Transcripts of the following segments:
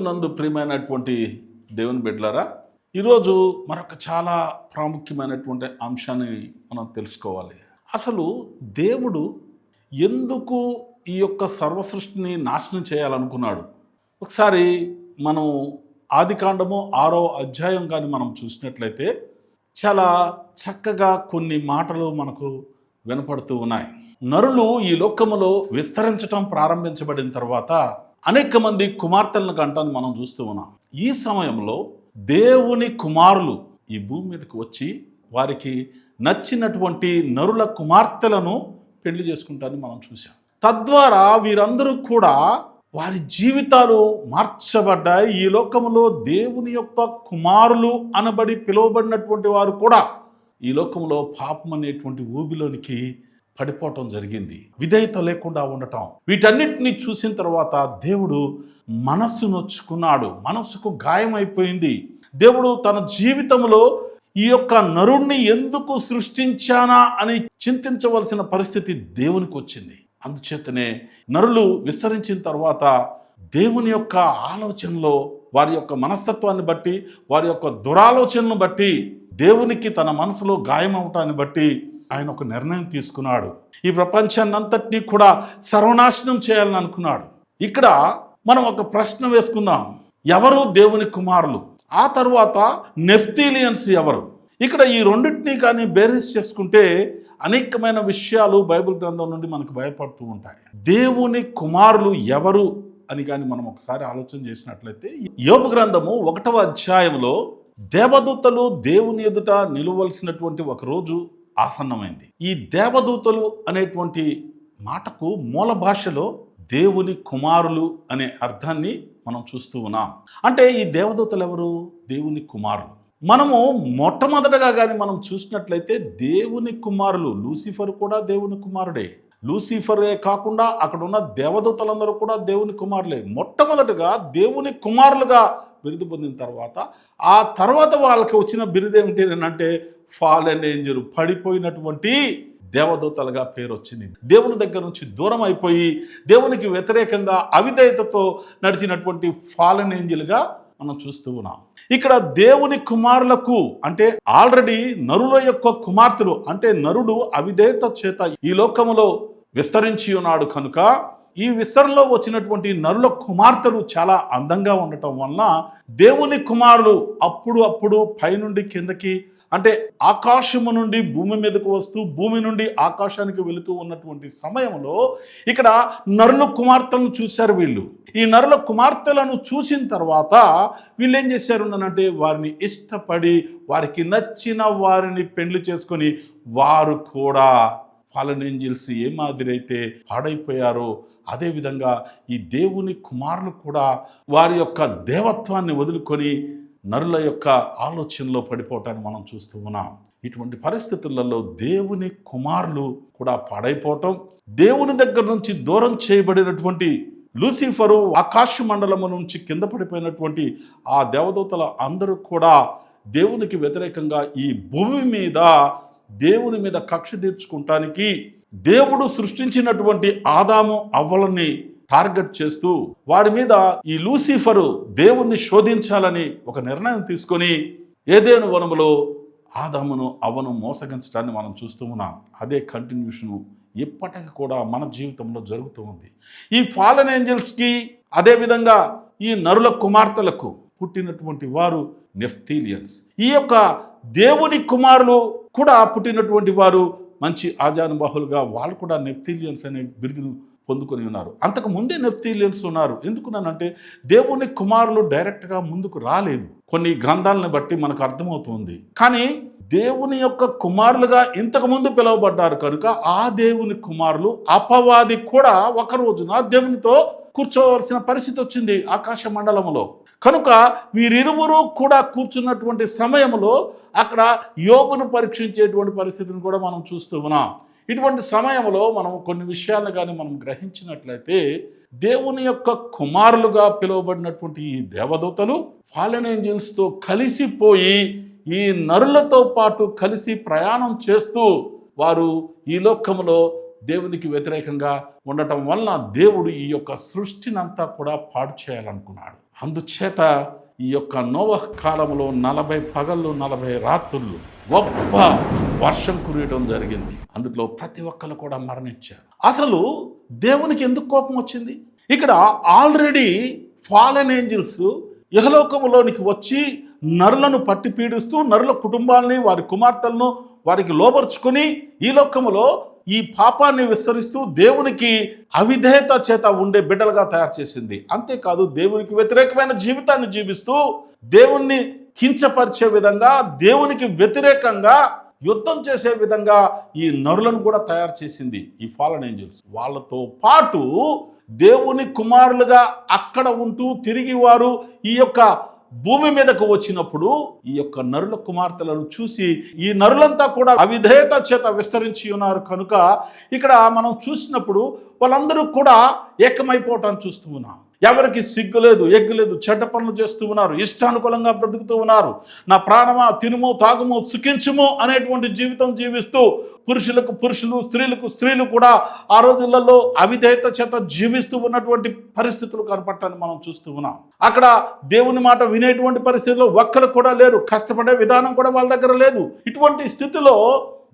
క్రీస్తునందు ప్రియమైనటువంటి దేవుని బిడ్డలారా, ఈరోజు మరొక చాలా ప్రాముఖ్యమైనటువంటి అంశాన్ని మనం తెలుసుకోవాలి. అసలు దేవుడు ఎందుకు ఈ యొక్క సర్వసృష్టిని నాశనం చేయాలనుకున్నాడు? ఒకసారి మనం ఆదికాండము 6వ అధ్యాయం కానీ మనం చూసినట్లయితే చాలా చక్కగా కొన్ని మాటలు మనకు వినపడుతూ ఉన్నాయి. నరులు ఈ లోకములో విస్తరించటం ప్రారంభించబడిన తర్వాత అనేక మంది కుమార్తెలను కంటాన్ని మనం చూస్తూ ఉన్నాం. ఈ సమయంలో దేవుని కుమారులు ఈ భూమి మీదకి వచ్చి వారికి నచ్చినటువంటి నరుల కుమార్తెలను పెళ్లి చేసుకుంటారని మనం చూసాం. తద్వారా వీరందరూ కూడా వారి జీవితాలు మార్చబడ్డాయి. ఈ లోకములో దేవుని యొక్క కుమారులు అనబడి పిలువబడినటువంటి వారు కూడా ఈ లోకంలో పాపం అనేటువంటి ఊబిలోనికి పడిపోవటం జరిగింది. విధేయత లేకుండా ఉండటం, వీటన్నిటిని చూసిన తర్వాత దేవుడు మనస్సు నొచ్చుకున్నాడు. మనస్సుకు గాయమైపోయింది. దేవుడు తన జీవితంలో ఈ యొక్క నరుణ్ణి ఎందుకు సృష్టించానా అని చింతించవలసిన పరిస్థితి దేవునికి వచ్చింది. అందుచేతనే నరులు విస్తరించిన తర్వాత దేవుని యొక్క ఆలోచనలో వారి యొక్క మనస్తత్వాన్ని బట్టి, వారి యొక్క దురాలోచనను బట్టి, దేవునికి తన మనసులో గాయం అవటాన్ని బట్టి ఆయన ఒక నిర్ణయం తీసుకున్నాడు. ఈ ప్రపంచాన్ని అంతటినీ కూడా సర్వనాశనం చేయాలని అనుకున్నాడు. ఇక్కడ మనం ఒక ప్రశ్న వేసుకుందాం. ఎవరు దేవుని కుమారులు? ఆ తర్వాత నెఫ్తీలియన్స్ ఎవరు? ఇక్కడ ఈ రెండింటినీ కానీ బేరీస్ చేసుకుంటే అనేకమైన విషయాలు బైబిల్ గ్రంథం నుండి మనకు భయపడుతూ ఉంటాయి. దేవుని కుమారులు ఎవరు అని కానీ మనం ఒకసారి ఆలోచన చేసినట్లయితే, యోబు గ్రంథము 1వ అధ్యాయంలో దేవదూతలు దేవుని ఎదుట నిలవలసినటువంటి ఒక రోజు ఆసన్నమైంది. ఈ దేవదూతలు అనేటువంటి మాటకు మూల భాషలో దేవుని కుమారులు అనే అర్థాన్ని మనం చూస్తూ ఉన్నాం. అంటే ఈ దేవదూతలు ఎవరు? దేవుని కుమారులు. మనము మొట్టమొదటగా కానీ మనం చూసినట్లయితే దేవుని కుమారులు, లూసిఫర్ కూడా దేవుని కుమారుడే. లూసిఫరే కాకుండా అక్కడ ఉన్న దేవదూతలందరూ కూడా దేవుని కుమారులే. మొట్టమొదటగా దేవుని కుమారులుగా బిరుదు పొందిన తర్వాత ఆ తర్వాత వాళ్ళకి వచ్చిన బిరుదు ఏమిటి అంటే ఫాలెన్ ఏంజెల్, పడిపోయినటువంటి దేవదూతలుగా పేరు వచ్చింది. దేవుని దగ్గర నుంచి దూరం అయిపోయి దేవునికి వ్యతిరేకంగా అవిధేయతతో నడిచినటువంటి ఫాలెన్ ఏంజెల్గా మనం చూస్తూ ఉన్నాం. ఇక్కడ దేవుని కుమారులకు అంటే ఆల్రెడీ నరుల యొక్క కుమార్తెలు, అంటే నరుడు అవిధేయత చేత ఈ లోకములో విస్తరించి ఉన్నాడు కనుక ఈ విస్తరణలో వచ్చినటువంటి నరుల కుమార్తెలు చాలా అందంగా ఉండటం వలన దేవుని కుమారులు అప్పుడు పైనుండి కిందకి, అంటే ఆకాశము నుండి భూమి మీదకు వస్తూ భూమి నుండి ఆకాశానికి వెళుతూ ఉన్నటువంటి సమయంలో ఇక్కడ నరుల కుమార్తెలను చూశారు. వీళ్ళు ఈ నరుల కుమార్తెలను చూసిన తర్వాత వీళ్ళు ఏం చేశారు అంటే వారిని ఇష్టపడి వారికి నచ్చిన వారిని పెళ్లి చేసుకొని వారు కూడా ఫాలెన్ ఏంజెల్స్ ఏ మాదిరైతే పాడైపోయారో అదేవిధంగా ఈ దేవుని కుమారులు కూడా వారి యొక్క దేవత్వాన్ని వదులుకొని నరుల యొక్క ఆలోచనలో పడిపోవటాన్ని మనం చూస్తూ ఉన్నాం. ఇటువంటి పరిస్థితులలో దేవుని కుమారులు కూడా పాడైపోవటం, దేవుని దగ్గర నుంచి దూరం చేయబడినటువంటి లూసిఫరు ఆకాశ మండలము నుంచి కింద పడిపోయినటువంటి ఆ దేవదూతల అందరూ కూడా దేవునికి వ్యతిరేకంగా ఈ భూమి మీద దేవుని మీద కక్ష తీర్చుకుంటానికి దేవుడు సృష్టించినటువంటి ఆదాము అవ్వలని టార్గెట్ చేస్తూ వారి మీద ఈ లూసిఫరు దేవుణ్ణి శోధించాలని ఒక నిర్ణయం తీసుకొని ఏదెను వనములో ఆదామును అవ్వను మోసగించడాన్ని మనం చూస్తూ ఉన్నాం. అదే కంటిన్యూషను ఇప్పటికి కూడా మన జీవితంలో జరుగుతూ ఉంది. ఈ ఫాలెన్ ఏంజెల్స్కి అదేవిధంగా ఈ నరుల కుమార్తెలకు పుట్టినటువంటి వారు నెఫ్తీలియన్స్. ఈ యొక్క దేవుని కుమారులు కూడా పుట్టినటువంటి వారు మంచి ఆజానుబాహులుగా వాళ్ళు కూడా నెఫ్తీలియన్స్ అనే బిరుదును పొందుకొని ఉన్నారు. అంతకు ముందే నెఫ్తీలియన్స్ ఉన్నారు. ఎందుకున్నానంటే దేవుని కుమారులు డైరెక్ట్గా ముందుకు రాలేదు. కొన్ని గ్రంథాలను బట్టి మనకు అర్థమవుతుంది. కానీ దేవుని యొక్క కుమారులుగా ఇంతకుముందు పిలువబడ్డారు కనుక ఆ దేవుని కుమారులు అపవాది కూడా ఒక రోజున దేవునితో కూర్చోవలసిన పరిస్థితి వచ్చింది ఆకాశ మండలంలో. కనుక వీరిరువురు కూడా కూర్చున్నటువంటి సమయంలో అక్కడ యోబును పరీక్షించేటువంటి పరిస్థితిని కూడా మనం చూస్తూ ఉన్నాం. ఇటువంటి సమయంలో మనం కొన్ని విషయాలను కానీ మనం గ్రహించినట్లయితే దేవుని యొక్క కుమారులుగా పిలువబడినటువంటి ఈ దేవదూతలు ఫాలెన్ ఏంజెల్స్తో కలిసిపోయి ఈ నరులతో పాటు కలిసి ప్రయాణం చేస్తూ వారు ఈ లోకములో దేవునికి వ్యతిరేకంగా ఉండటం వలన దేవుడు ఈ యొక్క సృష్టిని అంతా కూడా పాడు చేయాలనుకున్నాడు. అందుచేత ఈ యొక్క నోవహ్ కాలంలో 40 పగళ్ళు 40 రాత్రులు గొప్ప వర్షం కురియడం జరిగింది. అందులో ప్రతి ఒక్కరు కూడా మరణించారు. అసలు దేవునికి ఎందుకు కోపం వచ్చింది? ఇక్కడ ఆల్రెడీ ఫాలెన్ ఏంజిల్స్ ఇహలోకములోనికి వచ్చి నరులను పట్టి పీడిస్తూ నరుల కుటుంబాలని వారి కుమార్తెలను వారికి లోబర్చుకుని ఈ లోకములో ఈ పాపాన్ని విస్తరిస్తూ దేవునికి అవిధేయత చేత ఉండే బిడ్డలుగా తయారు చేసింది. అంతేకాదు దేవునికి వ్యతిరేకమైన జీవితాన్ని జీవిస్తూ దేవుణ్ణి కించపరిచే విధంగా దేవునికి వ్యతిరేకంగా యుద్ధం చేసే విధంగా ఈ నరులను కూడా తయారు చేసింది ఈ ఫాలెన్ ఏంజల్స్. వాళ్ళతో పాటు దేవుని కుమారులుగా అక్కడ ఉంటూ తిరిగి వారు ఈ యొక్క భూమి మీదకు వచ్చినప్పుడు ఈ యొక్క నరుల కుమార్తెలను చూసి ఈ నరులంతా కూడా అవిధేయత చేత విస్తరించి ఉన్నారు కనుక ఇక్కడ మనం చూసినప్పుడు వాళ్ళందరూ కూడా ఏకమైపోవటాన్ని చూస్తూ ఉన్నాం. ఎవరికి సిగ్గు లేదు, ఎగ్గు లేదు, చెడ్డ పనులు చేస్తూ ఉన్నారు, ఇష్టానుకూలంగా బ్రతుకుతూ ఉన్నారు. నా ప్రాణమా తినుము తాగుము సుఖించుము అనేటువంటి జీవితం జీవిస్తూ పురుషులకు పురుషులు స్త్రీలకు స్త్రీలు కూడా ఆ రోజులలో అవిధేయత చేత జీవిస్తూ ఉన్నటువంటి పరిస్థితులు కనపడటాన్ని మనం చూస్తూ ఉన్నాం. అక్కడ దేవుని మాట వినేటువంటి పరిస్థితుల్లో ఒక్కరు కూడా లేరు, కష్టపడే విధానం కూడా వాళ్ళ దగ్గర లేదు. ఇటువంటి స్థితిలో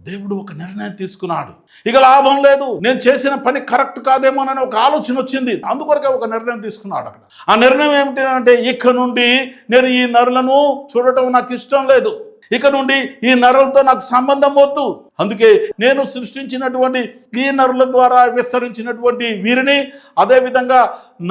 దేవుడు ఒక నిర్ణయం తీసుకున్నాడు. ఇక లాభం లేదు, నేను చేసిన పని కరెక్ట్ కాదేమోనని ఒక ఆలోచన వచ్చింది. అందుకొరకే ఒక నిర్ణయం తీసుకున్నాడు. అక్కడ ఆ నిర్ణయం ఏమిటి అంటే, ఇక నుండి నేను ఈ నరులను చూడటం నాకు ఇష్టం లేదు, ఇక నుండి ఈ నరులతో నాకు సంబంధం వద్దు. అందుకే నేను సృష్టించినటువంటి ఈ నరుల ద్వారా విస్తరించినటువంటి వీరిని అదేవిధంగా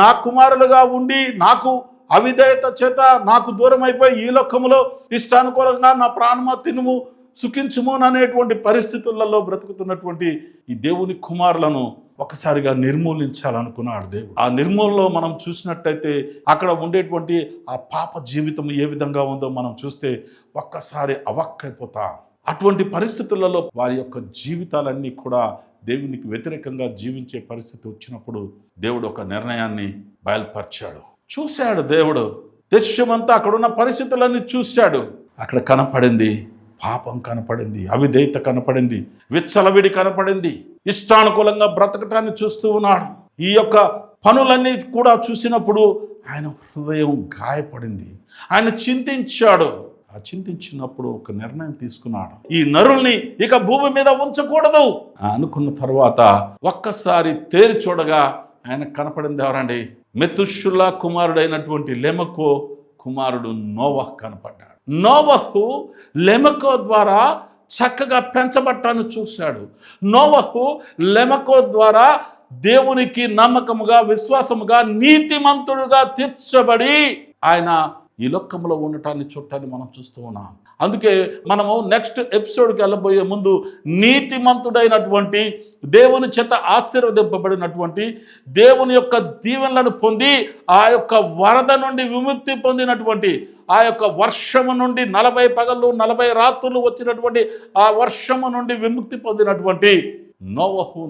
నా కుమారులుగా ఉండి నాకు అవిధేయత చేత నాకు దూరం అయిపోయి ఈ లోకములో ఇష్టానుకూలంగా నా ప్రాణమా తినుము సుఖించుము అనేటువంటి పరిస్థితులలో బ్రతుకుతున్నటువంటి ఈ దేవుని కుమారులను ఒకసారిగా నిర్మూలించాలనుకున్నాడు దేవుడు. ఆ నిర్మూలనలో మనం చూసినట్టయితే అక్కడ ఉండేటువంటి ఆ పాప జీవితం ఏ విధంగా ఉందో మనం చూస్తే ఒక్కసారి అవక్కైపోతాం. అటువంటి పరిస్థితులలో వారి యొక్క జీవితాలన్నీ కూడా దేవునికి వ్యతిరేకంగా జీవించే పరిస్థితి వచ్చినప్పుడు దేవుడు ఒక నిర్ణయాన్ని బయలుపరిచాడు. చూశాడు దేవుడు, దేశమంతా అక్కడున్న పరిస్థితులన్నీ చూశాడు. అక్కడ కనపడింది పాపం, కనపడింది అవిధేయత, కనపడింది విచ్చలవిడి, కనపడింది ఇష్టానుకూలంగా బ్రతకటాన్ని చూస్తూ ఉన్నాడు. ఈ యొక్క పనులన్నీ కూడా చూసినప్పుడు ఆయన హృదయం గాయపడింది. ఆయన చింతించాడు. ఆ చింతించినప్పుడు ఒక నిర్ణయం తీసుకున్నాడు, ఈ నరుల్ని ఇక భూమి మీద ఉంచకూడదు అనుకున్న తర్వాత ఒక్కసారి తేరి చూడగా ఆయన కనపడింది ఎవరండి? మెతుషుల్లా కుమారుడైనటువంటి లెమెకు కుమారుడు నోవహ్ కనపడ్డాడు. నోవహు లెమెకు ద్వారా చక్కగా పెంచబట్టాన్ని చూశాడు. నోవహు లెమెకు ద్వారా దేవునికి నమ్మకముగా విశ్వాసముగా నీతిమంతుడుగా తీర్చబడి ఆయన ఈ లోకంలో ఉండటాన్ని చూడటాన్ని మనం చూస్తూ ఉన్నాం. అందుకే మనము నెక్స్ట్ ఎపిసోడ్కి వెళ్ళబోయే ముందు నీతిమంతుడైనటువంటి దేవుని చేత ఆశీర్వదింపబడినటువంటి దేవుని యొక్క దీవెనలను పొంది ఆ యొక్క వరద నుండి విముక్తి పొందినటువంటి ఆ యొక్క వర్షము నుండి 40 పగళ్ళు 40 రాత్రులు వచ్చినటువంటి ఆ వర్షము నుండి విముక్తి పొందినటువంటి నోవహు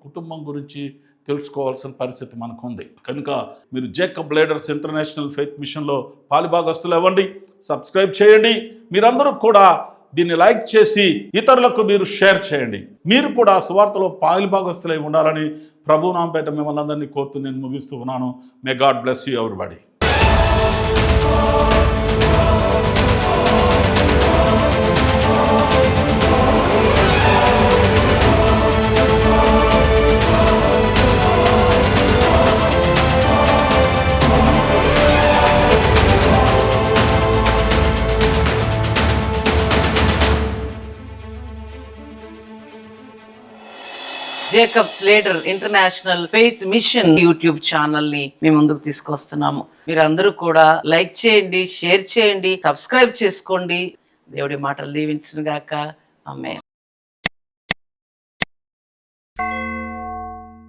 కుటుంబం గురించి తెలుసుకోవాల్సిన పరిస్థితి మనకు ఉంది. కనుక మీరు జేకబ్ లీడర్స్ ఇంటర్నేషనల్ ఫెయిత్ మిషన్లో పాలుభాగస్తులు అవ్వండి, సబ్స్క్రైబ్ చేయండి. మీరందరూ కూడా దీన్ని లైక్ చేసి ఇతరులకు మీరు షేర్ చేయండి. మీరు కూడా సువార్తలో పాలుభాగస్తులై ఉండాలని ప్రభునామపేట మిమ్మల్ని అందరినీ కోరుతూ నేను ముగిస్తూ ఉన్నాను. May God bless you everybody. Jacobs leader international faith mission YouTube channel ని మీ ముందుకు తీసుకొస్తున్నాము. మీరందరూ కూడా లైక్ చేయండి, షేర్ చేయండి, సబ్స్క్రైబ్ చేసుకోండి. దేవుడి మాటలు దీవించును గాక. ఆమేన్.